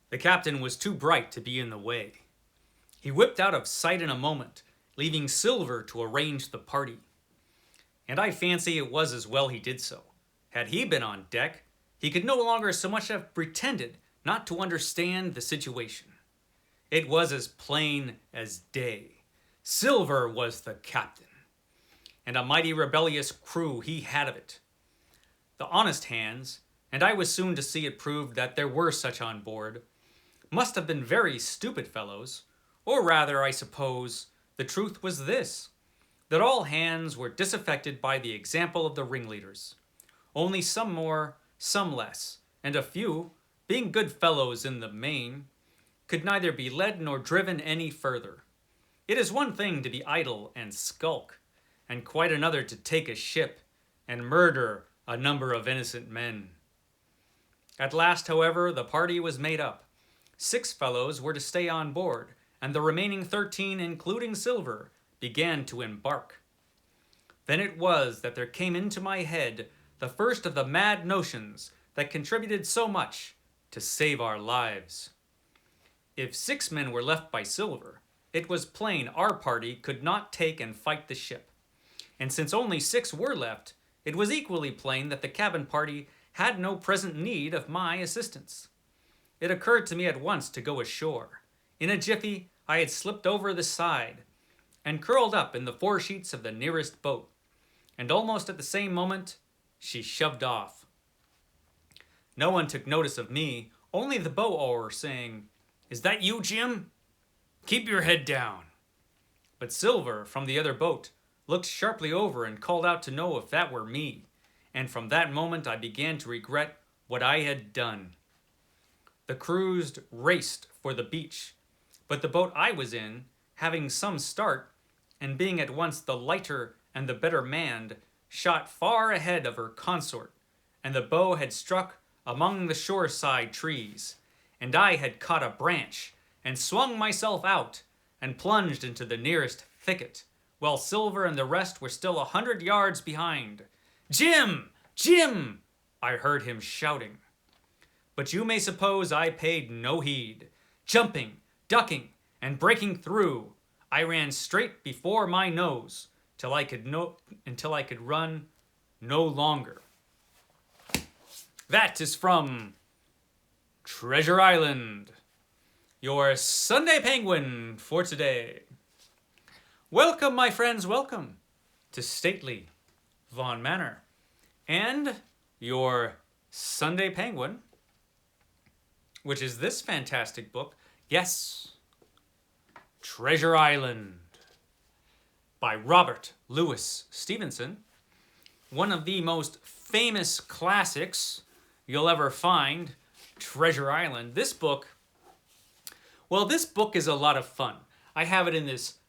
The captain was too bright to be in the way. He whipped out of sight in a moment, leaving Silver to arrange the party. And I fancy it was as well he did so. Had he been on deck, he could no longer so much have pretended not to understand the situation. It was as plain as day. Silver was the captain, and a mighty rebellious crew he had of it. The honest hands, and I was soon to see it proved that there were such on board, must have been very stupid fellows, or rather, I suppose, the truth was this, that all hands were disaffected by the example of the ringleaders, only some more, some less, and a few, being good fellows in the main, could neither be led nor driven any further. It is one thing to be idle and skulk, and quite another to take a ship and murder a number of innocent men. At last, however, the party was made up. 6 fellows were to stay on board, and the remaining 13, including Silver, began to embark. Then it was that there came into my head the first of the mad notions that contributed so much to save our lives. If 6 men were left by Silver, it was plain our party could not take and fight the ship. And since only 6 were left, it was equally plain that the cabin party had no present need of my assistance. It occurred to me at once to go ashore. In a jiffy, I had slipped over the side and curled up in the foresheets of the nearest boat, and almost at the same moment, she shoved off. No one took notice of me, only the bow oar saying, "Is that you, Jim? Keep your head down." But Silver, from the other boat, looked sharply over and called out to know if that were me, and from that moment I began to regret what I had done. The crews raced for the beach, but the boat I was in, having some start, and being at once the lighter and the better manned, shot far ahead of her consort, and the bow had struck among the shoreside trees, and I had caught a branch, and swung myself out, and plunged into the nearest thicket, while Silver and the rest were still 100 yards behind. "Jim! Jim!" I heard him shouting. But you may suppose I paid no heed. Jumping, ducking, and breaking through, I ran straight before my nose until I could run no longer. That is from Treasure Island, your Sunday Penguin for today. Welcome, my friends, welcome to stately Vaughan Manor, and your Sunday Penguin, which is this fantastic book, yes, Treasure Island, by Robert Louis Stevenson, one of the most famous classics you'll ever find, Treasure Island. This book is a lot of fun. I have it in this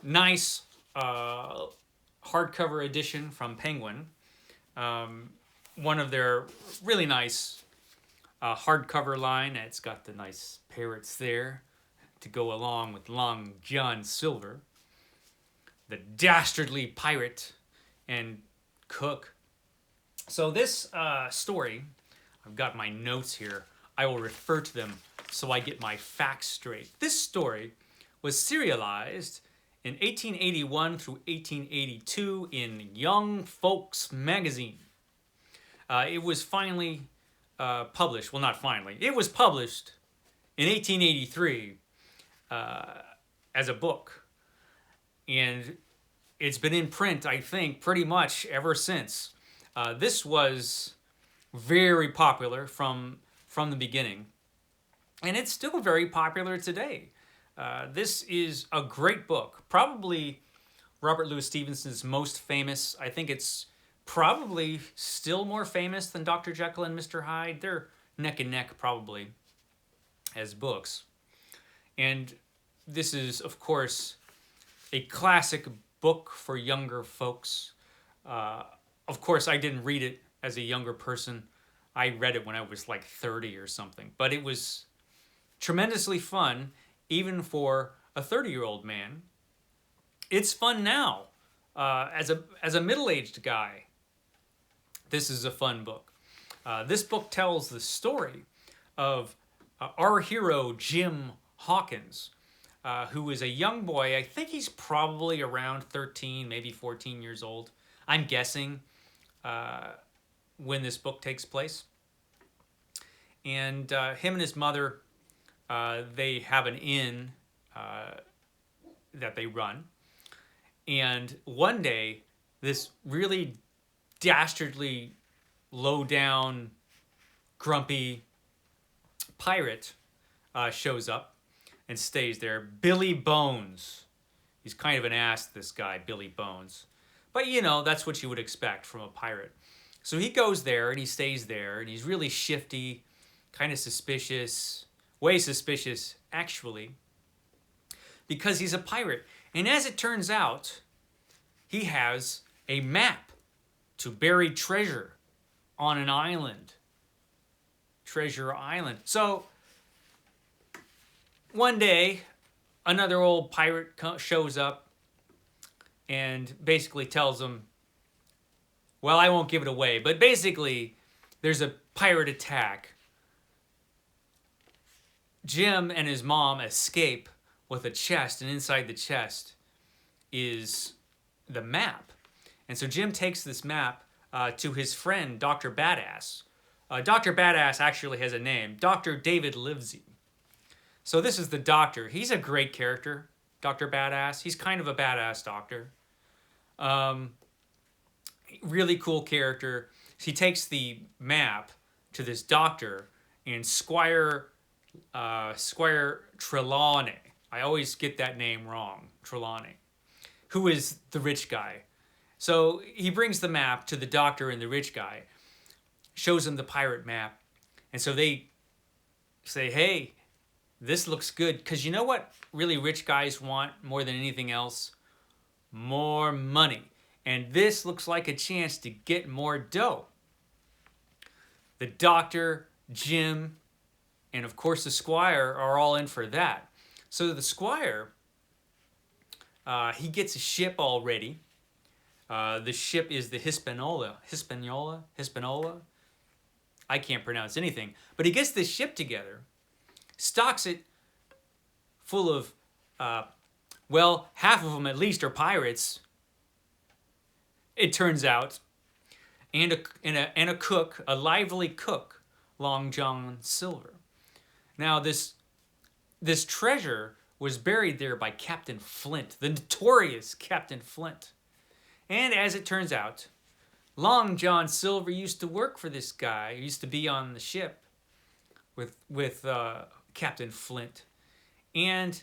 nice hardcover edition from Penguin, one of their really nice hardcover line. It's got the nice parrots there to go along with Long John Silver, the dastardly pirate and cook. So this story, I've got my notes here. I will refer to them so I get my facts straight. This story was serialized in 1881 through 1882 in Young Folks magazine. It was finally published. Well, not finally. It was published in 1883 as a book. And it's been in print, I think, pretty much ever since. This was very popular from the beginning. And it's still very popular today. This is a great book. Probably Robert Louis Stevenson's most famous. I think it's probably still more famous than Dr. Jekyll and Mr. Hyde. They're neck and neck probably as books. And this is, of course, a classic book for younger folks. Of course, I didn't read it as a younger person. I read it when I was like 30 or something. But it was tremendously fun, even for a 30-year-old man. It's fun now. As a middle-aged guy, this is a fun book. This book tells the story of our hero, Jim Hawkins, who is a young boy. I think he's probably around 13, maybe 14 years old. I'm guessing when this book takes place. And him and his mother, they have an inn that they run. And one day, this really dastardly, low-down, grumpy pirate shows up and stays there. Billy Bones. He's kind of an ass, this guy, Billy Bones. But, you know, that's what you would expect from a pirate. So he goes there and he stays there, and he's really shifty, kind of suspicious, way suspicious, actually, because he's a pirate. And as it turns out, he has a map to buried treasure on an island. Treasure Island. So, one day, another old pirate shows up and basically tells him, well, I won't give it away, but basically, there's a pirate attack. Jim and his mom escape with a chest, and inside the chest is the map. And so Jim takes this map to his friend, Dr. Badass. Dr. Badass actually has a name, Dr. David Livesey. So this is the doctor. He's a great character, Dr. Badass. He's kind of a badass doctor. Really cool character. He takes the map to this doctor, and Squire Trelawney. I always get that name wrong, Trelawney, who is the rich guy. So he brings the map to the doctor and the rich guy, shows him the pirate map, and so they say, hey, this looks good, because you know what really rich guys want more than anything else? More money. And this looks like a chance to get more dough. The doctor, Jim, and of course the squire are all in for that. So the squire, he gets a ship already. The ship is the Hispaniola. I can't pronounce anything. But he gets this ship together, stocks it full of, well, half of them at least are pirates, it turns out, and a cook, a lively cook, Long John Silver. Now this treasure was buried there by Captain Flint, the notorious Captain Flint. And as it turns out, Long John Silver used to work for this guy. He used to be on the ship with Captain Flint. And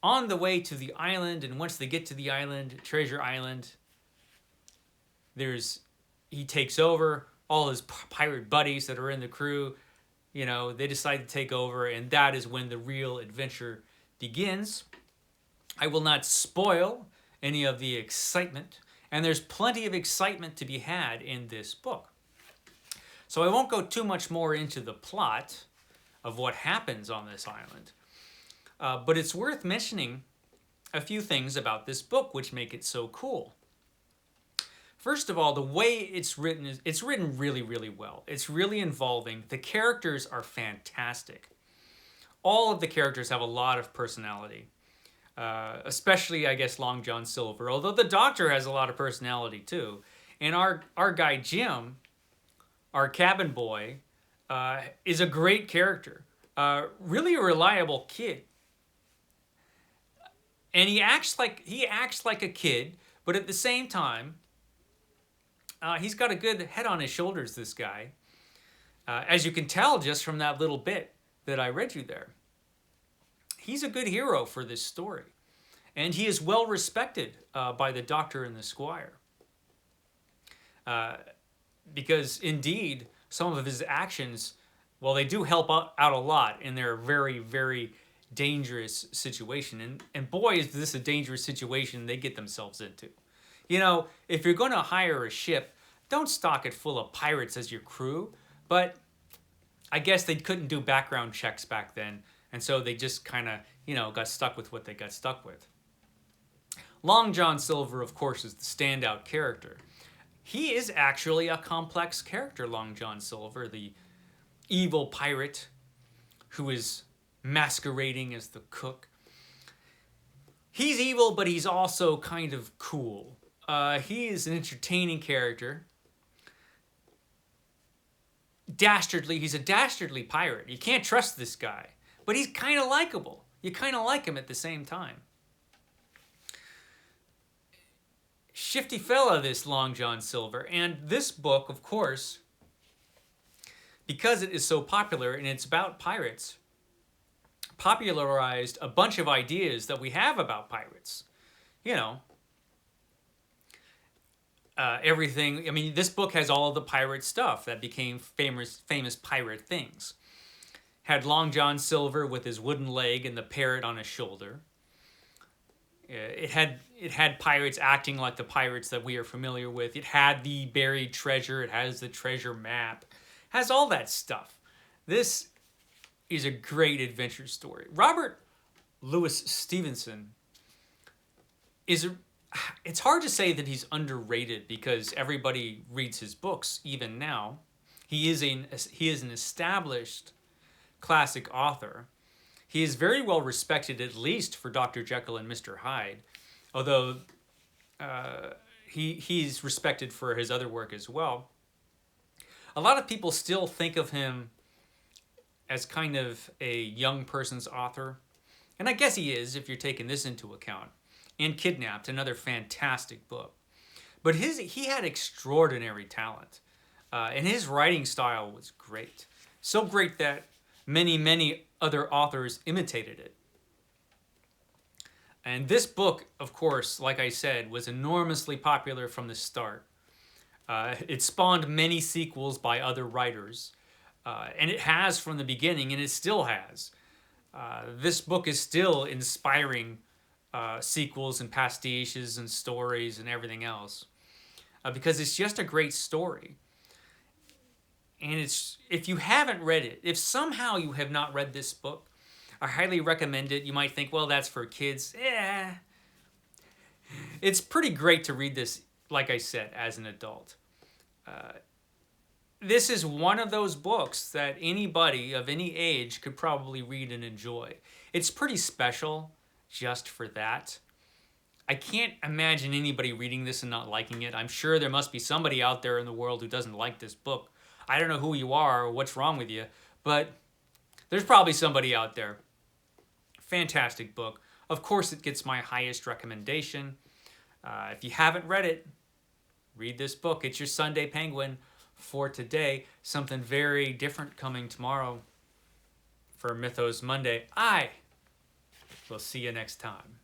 on the way to the island, and once they get to the island, Treasure Island, he takes over. All his pirate buddies that are in the crew, you know, they decide to take over, and that is when the real adventure begins. I will not spoil any of the excitement, and there's plenty of excitement to be had in this book. So I won't go too much more into the plot of what happens on this island, but it's worth mentioning a few things about this book which make it so cool. First of all, the way it's written really, really well. It's really involving. The characters are fantastic. All of the characters have a lot of personality, especially, I guess, Long John Silver, although the Doctor has a lot of personality too. And our guy Jim, our cabin boy, is a great character. Really a reliable kid. And he acts like a kid, but at the same time, he's got a good head on his shoulders, this guy. As you can tell just from that little bit that I read you there. He's a good hero for this story. And he is well respected by the Doctor and the Squire. Because indeed, some of his actions, well, they do help out a lot in their very, very dangerous situation. And boy, is this a dangerous situation they get themselves into. You know, if you're going to hire a ship, don't stock it full of pirates as your crew. But I guess they couldn't do background checks back then. And so they just kind of, you know, got stuck with what they got stuck with. Long John Silver, of course, is the standout character. He is actually a complex character, Long John Silver, the evil pirate who is masquerading as the cook. He's evil, but he's also kind of cool. He is an entertaining character. He's a dastardly pirate. You can't trust this guy, but he's kind of likable. You kind of like him at the same time. Shifty fella, this Long John Silver. And this book, of course, because it is so popular and it's about pirates, popularized a bunch of ideas that we have about pirates. You know, everything. I mean, this book has all of the pirate stuff that became famous pirate things. Had Long John Silver with his wooden leg and the parrot on his shoulder. It had pirates acting like the pirates that we are familiar with. It had the buried treasure. It has the treasure map. It has all that stuff. This is a great adventure story. Robert Louis Stevenson it's hard to say that he's underrated because everybody reads his books even now. He is an established classic author. He is very well respected, at least for Dr. Jekyll and Mr. Hyde, although he's respected for his other work as well. A lot of people still think of him as kind of a young person's author, and I guess he is if you're taking this into account. And Kidnapped, another fantastic book. But he had extraordinary talent, and his writing style was great. So great that many other authors imitated it. And this book, of course, like I said, was enormously popular from the start. It spawned many sequels by other writers, and it has from the beginning, and it still has. This book is still inspiring sequels and pastiches and stories and everything else, because it's just a great story. And if you haven't read it, if somehow you have not read this book, I highly recommend it. You might think, well, that's for kids. Yeah. It's pretty great to read this, like I said, as an adult. This is one of those books that anybody of any age could probably read and enjoy. It's pretty special just for that. I can't imagine anybody reading this and not liking it. I'm sure there must be somebody out there in the world who doesn't like this book. I don't know who you are or what's wrong with you, but there's probably somebody out there. Fantastic book. Of course, it gets my highest recommendation. If you haven't read it, read this book. It's your Sunday Penguin for today. Something very different coming tomorrow for Mythos Monday. I will see you next time.